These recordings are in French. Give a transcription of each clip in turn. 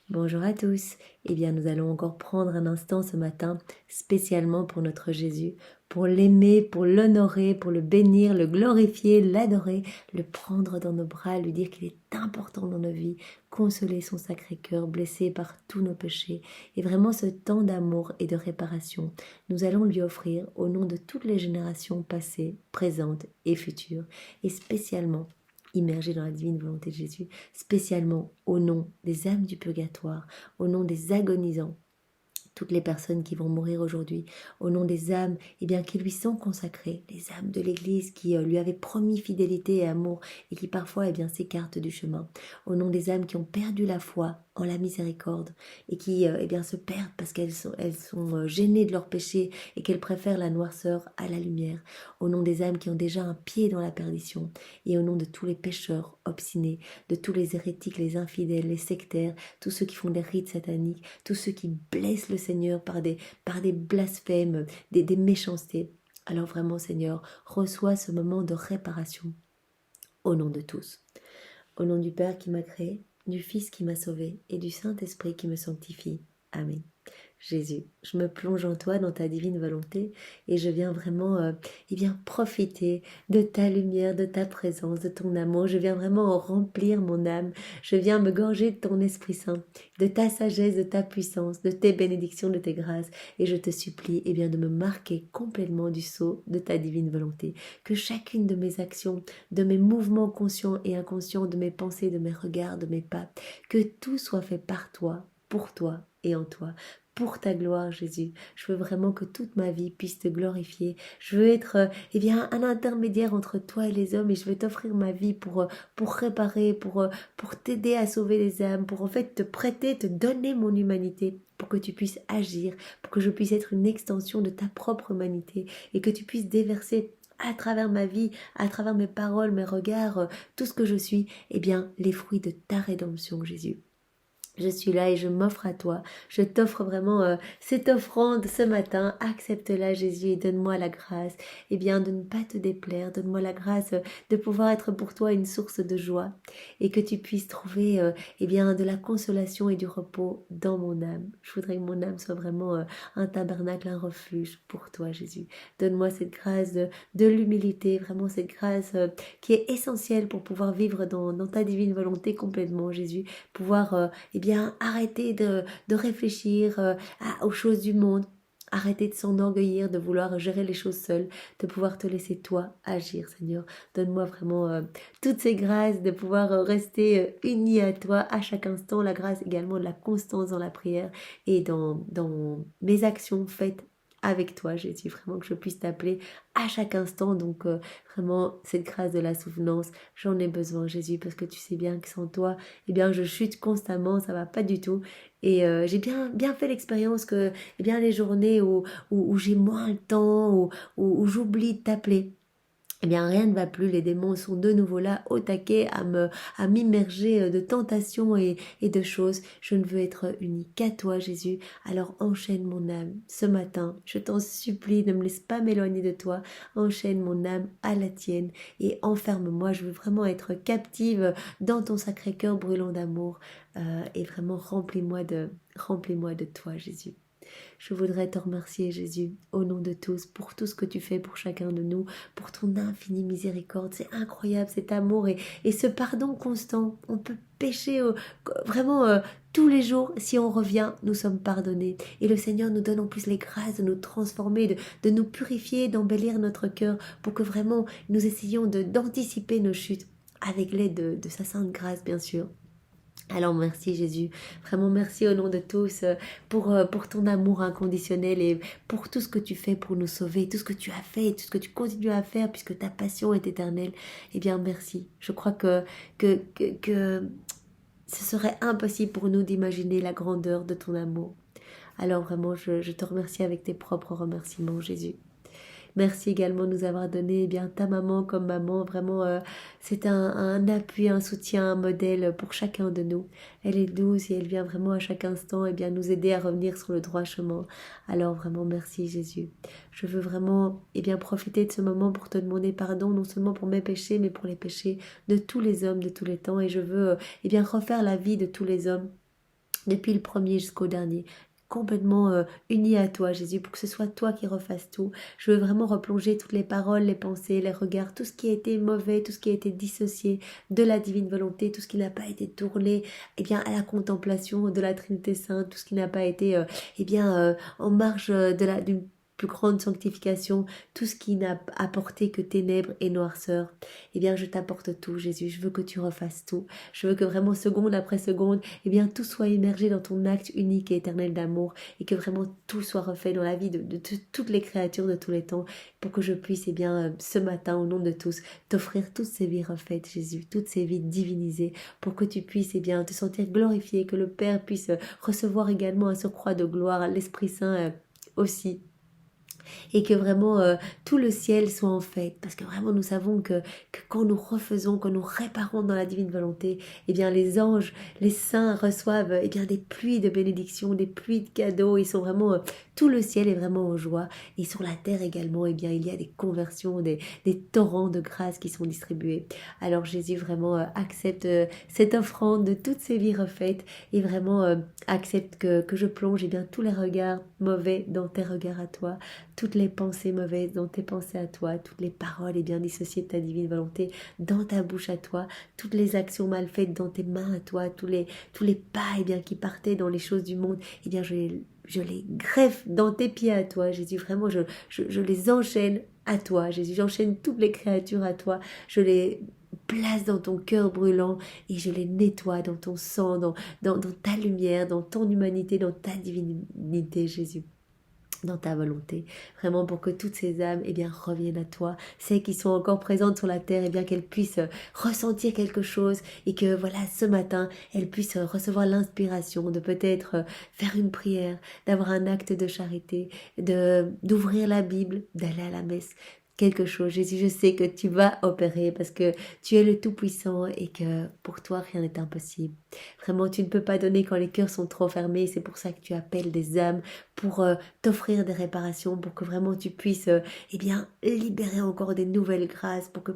Bonjour à tous. Eh bien, nous allons encore prendre un instant ce matin, spécialement pour notre Jésus, pour l'aimer, pour l'honorer, pour le bénir, le glorifier, l'adorer, le prendre dans nos bras, lui dire qu'il est important dans nos vies, consoler son sacré cœur, blessé par tous nos péchés. Et vraiment ce temps d'amour et de réparation, nous allons lui offrir au nom de toutes les générations passées, présentes et futures, et spécialement immergé dans la divine volonté de Jésus, spécialement au nom des âmes du purgatoire, au nom des agonisants, toutes les personnes qui vont mourir aujourd'hui, au nom des âmes qui lui sont consacrées, les âmes de l'Église qui lui avaient promis fidélité et amour et qui parfois s'écartent du chemin, au nom des âmes qui ont perdu la foi en la miséricorde et qui se perdent parce qu'elles sont gênées de leur péché et qu'elles préfèrent la noirceur à la lumière, au nom des âmes qui ont déjà un pied dans la perdition et au nom de tous les pécheurs obstinés, de tous les hérétiques, les infidèles, les sectaires, tous ceux qui font des rites sataniques, tous ceux qui blessent le Seigneur par des blasphèmes, des méchancetés. Alors vraiment, Seigneur, reçois ce moment de réparation au nom de tous. Au nom du Père qui m'a créé, du Fils qui m'a sauvé et du Saint-Esprit qui me sanctifie. Amen. Jésus, je me plonge en toi, dans ta divine volonté, et je viens vraiment profiter de ta lumière, de ta présence, de ton amour. Je viens vraiment remplir mon âme. Je viens me gorger de ton Esprit Saint, de ta sagesse, de ta puissance, de tes bénédictions, de tes grâces. Et je te supplie de me marquer complètement du sceau de ta divine volonté. Que chacune de mes actions, de mes mouvements conscients et inconscients, de mes pensées, de mes regards, de mes pas, que tout soit fait par toi, pour toi et en toi. Pour ta gloire, Jésus. Je veux vraiment que toute ma vie puisse te glorifier. Je veux être un intermédiaire entre toi et les hommes, et je veux t'offrir ma vie pour réparer, pour t'aider à sauver les âmes, pour en fait te prêter, te donner mon humanité, pour que tu puisses agir, pour que je puisse être une extension de ta propre humanité et que tu puisses déverser à travers ma vie, à travers mes paroles, mes regards, tout ce que je suis, les fruits de ta rédemption, Jésus. Je suis là et je m'offre à toi. Je t'offre vraiment cette offrande ce matin. Accepte-la, Jésus, et donne-moi la grâce de ne pas te déplaire. Donne-moi la grâce de pouvoir être pour toi une source de joie et que tu puisses trouver de la consolation et du repos dans mon âme. Je voudrais que mon âme soit vraiment un tabernacle, un refuge pour toi, Jésus. Donne-moi cette grâce de l'humilité, vraiment cette grâce qui est essentielle pour pouvoir vivre dans ta divine volonté complètement, Jésus. Pouvoir arrêter de réfléchir aux choses du monde, arrêter de s'enorgueillir, de vouloir gérer les choses seul, de pouvoir te laisser toi agir, Seigneur. Donne-moi vraiment toutes ces grâces de pouvoir rester unis à toi à chaque instant, la grâce également de la constance dans la prière et dans mes actions faites avec toi, Jésus, vraiment que je puisse t'appeler à chaque instant. Donc vraiment cette grâce de la souvenance, j'en ai besoin, Jésus, parce que tu sais bien que sans toi je chute constamment, ça va pas du tout. Et j'ai bien fait l'expérience que les journées où j'ai moins le temps, où j'oublie de t'appeler, rien ne va plus, les démons sont de nouveau là au taquet à m'immerger de tentations et de choses. Je ne veux être unie qu'à toi, Jésus. Alors enchaîne mon âme ce matin, je t'en supplie, ne me laisse pas m'éloigner de toi. Enchaîne mon âme à la tienne et enferme-moi. Je veux vraiment être captive dans ton sacré cœur brûlant d'amour et vraiment remplis-moi de toi, Jésus. Je voudrais te remercier, Jésus, au nom de tous, pour tout ce que tu fais pour chacun de nous, pour ton infinie miséricorde. C'est incroyable cet amour et ce pardon constant. On peut pécher vraiment tous les jours. Si on revient, nous sommes pardonnés. Et le Seigneur nous donne en plus les grâces de nous transformer, de nous purifier, d'embellir notre cœur pour que vraiment nous essayions d'anticiper nos chutes avec l'aide de sa sainte grâce, bien sûr. Alors merci Jésus, vraiment merci au nom de tous pour ton amour inconditionnel et pour tout ce que tu fais pour nous sauver, tout ce que tu as fait et tout ce que tu continues à faire puisque ta passion est éternelle. Merci. Je crois que ce serait impossible pour nous d'imaginer la grandeur de ton amour. Alors vraiment, je te remercie avec tes propres remerciements, Jésus. Merci également de nous avoir donné ta maman comme maman. Vraiment, c'est un appui, un soutien, un modèle pour chacun de nous. Elle est douce et elle vient vraiment à chaque instant nous aider à revenir sur le droit chemin. Alors vraiment, merci Jésus. Je veux vraiment profiter de ce moment pour te demander pardon, non seulement pour mes péchés, mais pour les péchés de tous les hommes de tous les temps. Et je veux refaire la vie de tous les hommes depuis le premier jusqu'au dernier, complètement unis à toi, Jésus, pour que ce soit toi qui refasses tout. Je veux vraiment replonger toutes les paroles, les pensées, les regards, tout ce qui a été mauvais, tout ce qui a été dissocié de la divine volonté, tout ce qui n'a pas été tourné bien, à la contemplation de la Trinité Sainte, tout ce qui n'a pas été en marge d'une plus grande sanctification, tout ce qui n'a apporté que ténèbres et noirceur. Je t'apporte tout, Jésus. Je veux que tu refasses tout. Je veux que vraiment seconde après seconde, tout soit immergé dans ton acte unique et éternel d'amour et que vraiment tout soit refait dans la vie de toutes les créatures de tous les temps pour que je puisse, ce matin, au nom de tous, t'offrir toutes ces vies refaites, Jésus, toutes ces vies divinisées pour que tu puisses, te sentir glorifié, que le Père puisse recevoir également un surcroît de gloire, l'Esprit Saint aussi. Et que vraiment tout le ciel soit en fête, parce que vraiment nous savons que quand nous refaisons, quand nous réparons dans la divine volonté, les anges, les saints reçoivent des pluies de bénédictions, des pluies de cadeaux, ils sont vraiment, tout le ciel est vraiment en joie, et sur la terre également, il y a des conversions, des torrents de grâce qui sont distribués. Alors Jésus vraiment accepte cette offrande de toutes ces vies refaites, et vraiment accepte que je plonge tous les regards mauvais dans tes regards à toi, toutes les pensées mauvaises dans tes pensées à toi, toutes les paroles dissociées de ta divine volonté dans ta bouche à toi, toutes les actions mal faites dans tes mains à toi, tous les pas qui partaient dans les choses du monde, je les greffe dans tes pieds à toi, Jésus, vraiment je les enchaîne à toi, Jésus, j'enchaîne toutes les créatures à toi, je les place dans ton cœur brûlant et je les nettoie dans ton sang, dans ta lumière, dans ton humanité, dans ta divinité, Jésus, dans ta volonté, vraiment pour que toutes ces âmes reviennent à toi, celles qui sont encore présentes sur la terre, qu'elles puissent ressentir quelque chose et que voilà, ce matin, elles puissent recevoir l'inspiration de peut-être faire une prière, d'avoir un acte de charité, d'ouvrir la Bible, d'aller à la messe, quelque chose. Jésus, je sais que tu vas opérer parce que tu es le Tout-Puissant et que pour toi, rien n'est impossible. Vraiment, tu ne peux pas donner quand les cœurs sont trop fermés. C'est pour ça que tu appelles des âmes pour t'offrir des réparations, pour que vraiment tu puisses libérer encore des nouvelles grâces, pour que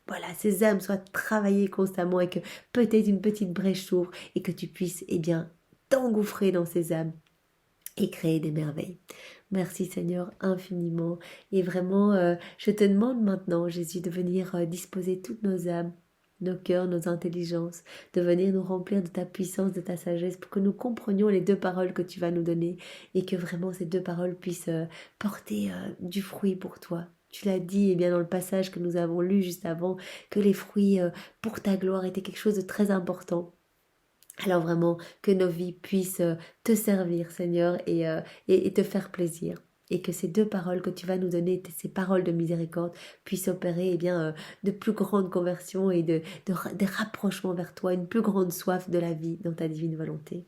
voilà, ces âmes soient travaillées constamment et que peut-être une petite brèche s'ouvre et que tu puisses t'engouffrer dans ces âmes et créer des merveilles. Merci Seigneur infiniment. Et vraiment, je te demande maintenant, Jésus, de venir disposer toutes nos âmes, nos cœurs, nos intelligences, de venir nous remplir de ta puissance, de ta sagesse, pour que nous comprenions les 2 paroles que tu vas nous donner et que vraiment ces 2 paroles puissent porter du fruit pour toi. Tu l'as dit dans le passage que nous avons lu juste avant, que les fruits pour ta gloire étaient quelque chose de très important. Alors vraiment, que nos vies puissent te servir, Seigneur, et te faire plaisir. Et que ces 2 paroles que tu vas nous donner, ces paroles de miséricorde, puissent opérer de plus grandes conversions et des rapprochements vers toi, une plus grande soif de la vie dans ta divine volonté.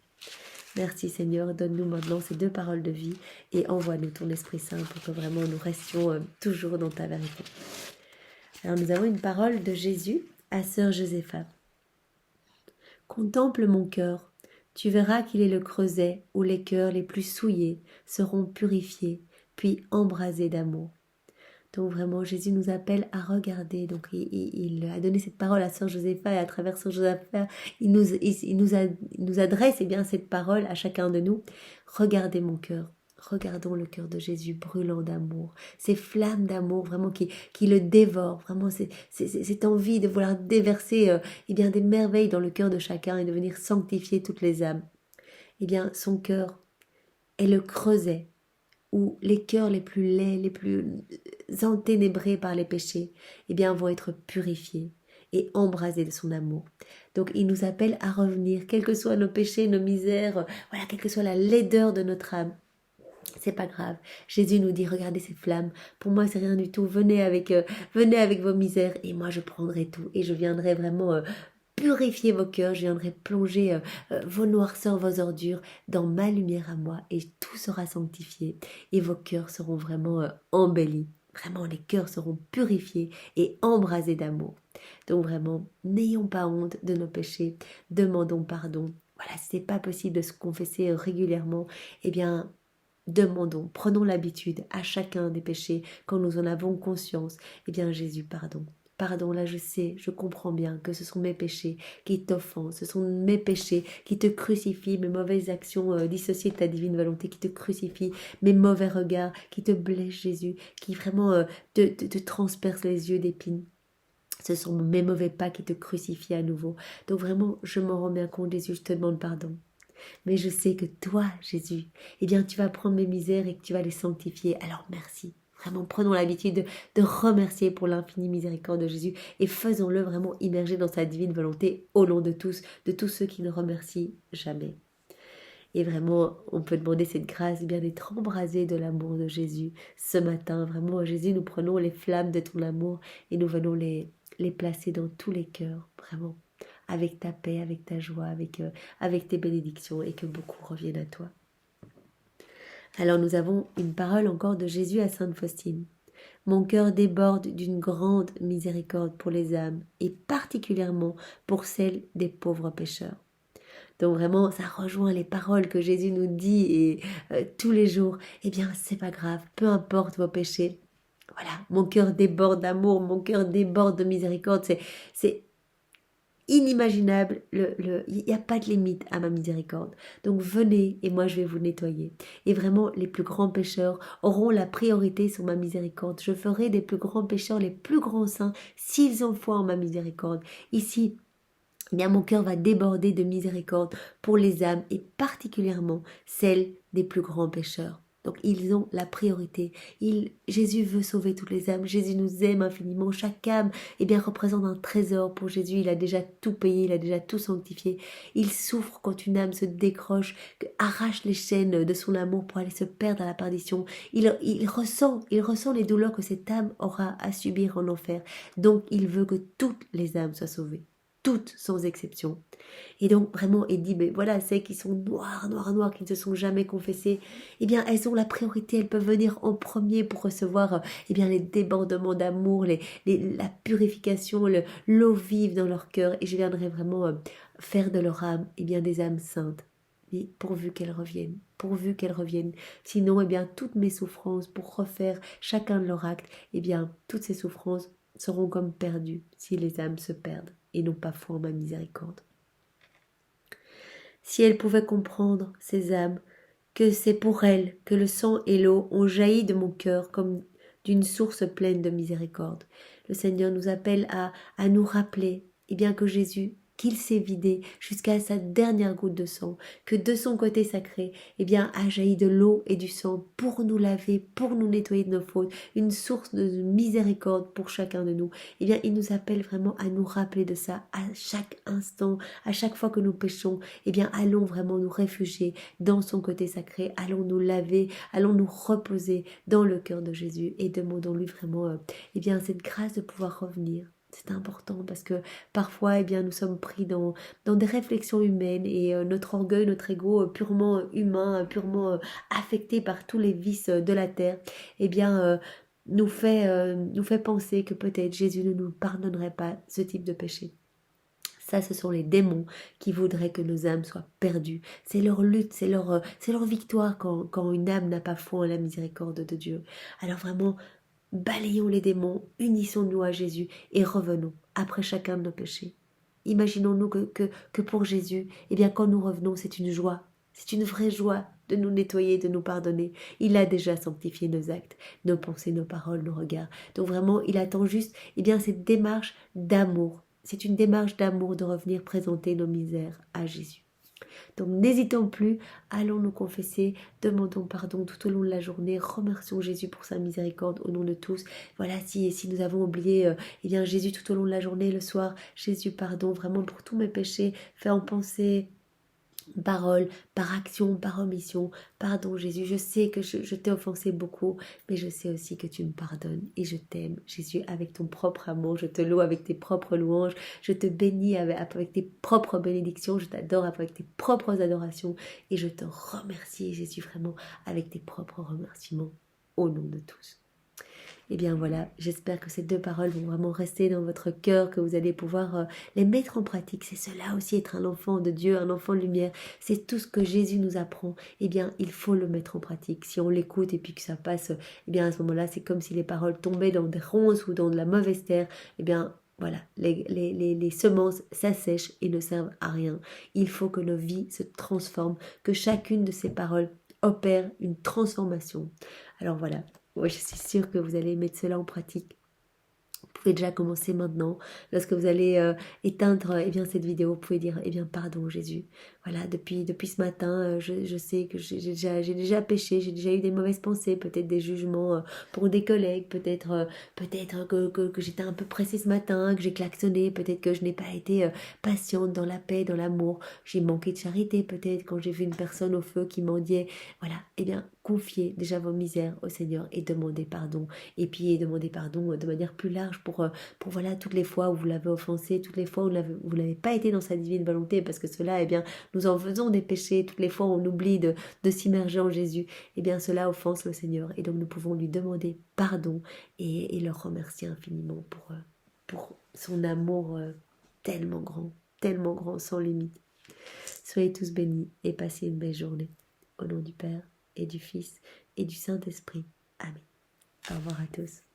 Merci Seigneur, donne-nous maintenant ces 2 paroles de vie et envoie-nous ton Esprit Saint pour que vraiment nous restions toujours dans ta vérité. Alors nous avons une parole de Jésus à sœur Josépha. Contemple mon cœur, tu verras qu'il est le creuset où les cœurs les plus souillés seront purifiés, puis embrasés d'amour. Donc vraiment, Jésus nous appelle à regarder. Donc il a donné cette parole à sœur Josépha et à travers sœur Josépha, il nous adresse cette parole à chacun de nous. Regardez mon cœur. Regardons le cœur de Jésus brûlant d'amour, ces flammes d'amour vraiment qui le dévorent, vraiment cette envie de vouloir déverser des merveilles dans le cœur de chacun et de venir sanctifier toutes les âmes. Son cœur est le creuset où les cœurs les plus laids, les plus enténébrés par les péchés, vont être purifiés et embrasés de son amour. Donc il nous appelle à revenir, quels que soient nos péchés, nos misères, voilà, quelle que soit la laideur de notre âme. C'est pas grave. Jésus nous dit, regardez ces flammes. Pour moi, c'est rien du tout. Venez avec vos misères et moi, je prendrai tout. Et je viendrai vraiment purifier vos cœurs. Je viendrai plonger vos noirceurs, vos ordures dans ma lumière à moi. Et tout sera sanctifié. Et vos cœurs seront vraiment embellis. Vraiment, les cœurs seront purifiés et embrasés d'amour. Donc vraiment, n'ayons pas honte de nos péchés. Demandons pardon. Voilà, si ce n'est pas possible de se confesser régulièrement, demandons, prenons l'habitude à chacun des péchés, quand nous en avons conscience, Jésus, pardon. pardon, là je sais, je comprends bien que ce sont mes péchés qui t'offensent, ce sont mes péchés qui te crucifient, mes mauvaises actions dissociées de ta divine volonté qui te crucifient, mes mauvais regards qui te blessent Jésus, qui vraiment te transpercent les yeux d'épines. Ce sont mes mauvais pas qui te crucifient à nouveau. Donc vraiment, je m'en rends bien compte, Jésus, je te demande pardon. Mais je sais que toi, Jésus, eh bien, tu vas prendre mes misères et que tu vas les sanctifier. Alors merci. Vraiment, prenons l'habitude de remercier pour l'infinie miséricorde de Jésus et faisons-le vraiment immerger dans sa divine volonté au long de tous ceux qui ne remercient jamais. Et vraiment, on peut demander cette grâce bien d'être embrasé de l'amour de Jésus ce matin. Vraiment, Jésus, nous prenons les flammes de ton amour et nous venons les placer dans tous les cœurs, vraiment, avec ta paix, avec ta joie, avec tes bénédictions et que beaucoup reviennent à toi. Alors nous avons une parole encore de Jésus à Sainte Faustine. Mon cœur déborde d'une grande miséricorde pour les âmes et particulièrement pour celles des pauvres pécheurs. Donc vraiment, ça rejoint les paroles que Jésus nous dit et tous les jours. Eh bien, c'est pas grave, peu importe vos péchés. Voilà, mon cœur déborde d'amour, mon cœur déborde de miséricorde. C'est inimaginable. Il n'y a pas de limite à ma miséricorde. Donc venez et moi je vais vous nettoyer. Et vraiment, les plus grands pécheurs auront la priorité sur ma miséricorde. Je ferai des plus grands pécheurs les plus grands saints s'ils ont foi en ma miséricorde. Ici, eh bien, mon cœur va déborder de miséricorde pour les âmes et particulièrement celles des plus grands pécheurs. Donc ils ont la priorité. Jésus veut sauver toutes les âmes. Jésus nous aime infiniment. Chaque âme représente un trésor pour Jésus. Il a déjà tout payé, il a déjà tout sanctifié. Il souffre quand une âme se décroche, arrache les chaînes de son amour pour aller se perdre à la perdition. Il ressent les douleurs que cette âme aura à subir en enfer. Donc il veut que toutes les âmes soient sauvées. Toutes sans exception. Et donc vraiment, il dit, mais voilà, celles qui sont noires, qui ne se sont jamais confessées, eh bien, elles ont la priorité, elles peuvent venir en premier pour recevoir, les débordements d'amour, la purification, l'eau vive dans leur cœur, et je viendrai vraiment faire de leur âme, des âmes saintes. Mais pourvu qu'elles reviennent, sinon, toutes mes souffrances pour refaire chacun de leurs actes, toutes ces souffrances seront comme perdues si les âmes se perdent et n'ont pas foi en ma miséricorde. Si elles pouvaient comprendre, ces âmes, que c'est pour elles que le sang et l'eau ont jailli de mon cœur comme d'une source pleine de miséricorde. Le Seigneur nous appelle à nous rappeler que Jésus, qu'il s'est vidé jusqu'à sa dernière goutte de sang, que de son côté sacré, a jailli de l'eau et du sang pour nous laver, pour nous nettoyer de nos fautes, une source de miséricorde pour chacun de nous. Il nous appelle vraiment à nous rappeler de ça à chaque instant, à chaque fois que nous péchons. Allons vraiment nous réfugier dans son côté sacré, allons nous laver, allons nous reposer dans le cœur de Jésus et demandons-lui vraiment cette grâce de pouvoir revenir. C'est important parce que parfois nous sommes pris dans des réflexions humaines et notre orgueil, notre ego purement humain, purement affecté par tous les vices de la terre, nous fait penser que peut-être Jésus ne nous pardonnerait pas ce type de péché. Ça, ce sont les démons qui voudraient que nos âmes soient perdues. C'est leur lutte, c'est leur victoire quand une âme n'a pas foi en la miséricorde de Dieu. Alors vraiment, balayons les démons, unissons-nous à Jésus et revenons après chacun de nos péchés. Imaginons-nous que pour Jésus, quand nous revenons, c'est une joie. C'est une vraie joie de nous nettoyer, de nous pardonner. Il a déjà sanctifié nos actes, nos pensées, nos paroles, nos regards. Donc vraiment, il attend juste cette démarche d'amour. C'est une démarche d'amour de revenir présenter nos misères à Jésus. Donc n'hésitons plus, allons nous confesser, demandons pardon tout au long de la journée, remercions Jésus pour sa miséricorde au nom de tous. Voilà, si nous avons oublié Jésus tout au long de la journée, le soir, Jésus pardon vraiment pour tous mes péchés, fait en pensée, parole, par action, par omission. Pardon Jésus, je sais que je t'ai offensé beaucoup, mais je sais aussi que tu me pardonnes et je t'aime Jésus avec ton propre amour, je te loue avec tes propres louanges, je te bénis avec tes propres bénédictions, je t'adore avec tes propres adorations et je te remercie Jésus vraiment avec tes propres remerciements au nom de tous. Eh bien voilà, j'espère que ces 2 paroles vont vraiment rester dans votre cœur, que vous allez pouvoir les mettre en pratique. C'est cela aussi être un enfant de Dieu, un enfant de lumière. C'est tout ce que Jésus nous apprend. Eh bien, il faut le mettre en pratique. Si on l'écoute et puis que ça passe, eh bien à ce moment-là, c'est comme si les paroles tombaient dans des ronces ou dans de la mauvaise terre. Eh bien, voilà, les semences s'assèchent et ne servent à rien. Il faut que nos vies se transforment, que chacune de ces paroles opère une transformation. Alors voilà, moi je suis sûre que vous allez mettre cela en pratique. Vous pouvez déjà commencer maintenant. Lorsque vous allez éteindre eh bien, cette vidéo, vous pouvez dire, eh bien, pardon Jésus. Voilà, depuis ce matin, je sais que j'ai déjà péché, j'ai déjà eu des mauvaises pensées, peut-être des jugements pour des collègues, peut-être que j'étais un peu pressée ce matin, que j'ai klaxonné, peut-être que je n'ai pas été patiente dans la paix, dans l'amour. J'ai manqué de charité, peut-être quand j'ai vu une personne au feu qui mendiait. Voilà, eh bien, confiez déjà vos misères au Seigneur et demandez pardon. Et puis demander pardon de manière plus large pour voilà toutes les fois où vous l'avez offensé, toutes les fois où vous n'avez pas été dans sa divine volonté, parce que cela, eh bien, nous en faisons des péchés, toutes les fois où on oublie de s'immerger en Jésus, eh bien cela offense le Seigneur. Et donc nous pouvons lui demander pardon et le remercier infiniment pour son amour tellement grand, sans limite. Soyez tous bénis et passez une belle journée. Au nom du Père et du Fils et du Saint-Esprit. Amen. Au revoir à tous.